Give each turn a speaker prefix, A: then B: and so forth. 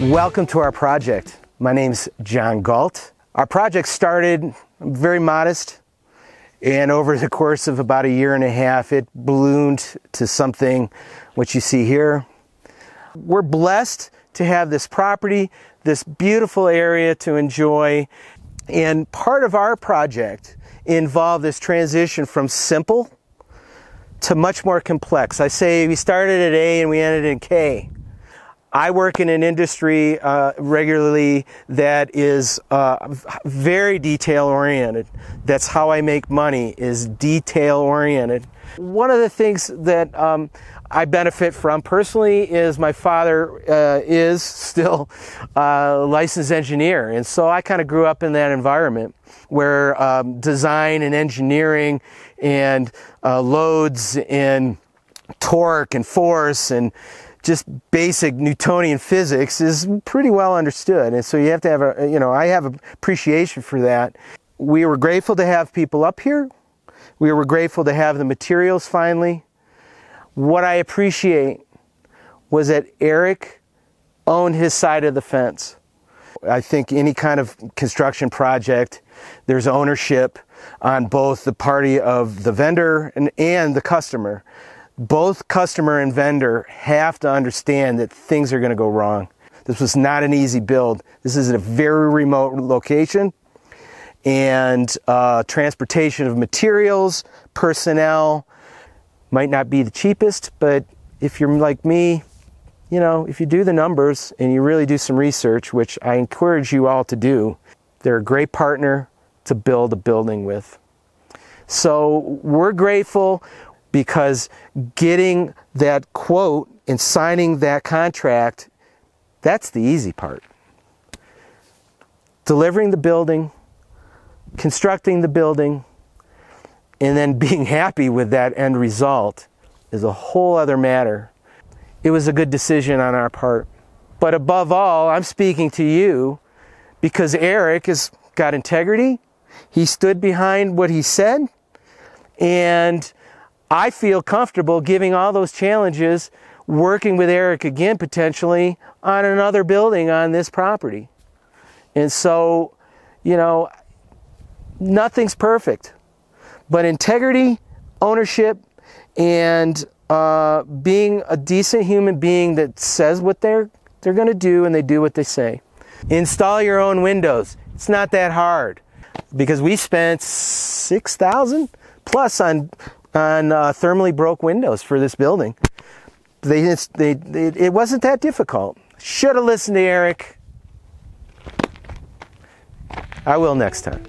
A: Welcome to our project. My name's John Galt. Our project started very modest, and over the course of about a year and a half, it ballooned to something what you see here. We're blessed to have this property, this beautiful area to enjoy, and part of our project involved this transition from simple to much more complex. I say we started at A and we ended in K. I work in an industry regularly that is very detail-oriented. That's how I make money, is detail-oriented. One of the things that I benefit from personally is my father is still a licensed engineer, and so I kind of grew up in that environment where design and engineering and loads and torque and force and just basic Newtonian physics is pretty well understood, and so you have to have I have appreciation for that. We were grateful to have people up here. We were grateful to have the materials finally. What I appreciate was that Eric owned his side of the fence. I think any kind of construction project, there's ownership on both the party of the vendor and the customer. Both customer and vendor have to understand that things are going to go wrong. This was not an easy build. This is a very remote location, and transportation of materials, personnel might not be the cheapest, but if you're like me, if you do the numbers and you really do some research, which I encourage you all to do, they're a great partner to build a building with. So we're grateful, because getting that quote and signing that contract, that's the easy part. Delivering the building, constructing the building, and then being happy with that end result is a whole other matter. It was a good decision on our part. But above all, I'm speaking to you because Eric has got integrity. He stood behind what he said, and I feel comfortable giving all those challenges, working with Eric again potentially on another building on this property. And so, nothing's perfect, but integrity, ownership, and being a decent human being that says what they're going to do and they do what they say. Install your own windows. It's not that hard, because we spent $6,000 plus on thermally broke windows for this building. It wasn't that difficult. Should have listened to Eric. I will next time.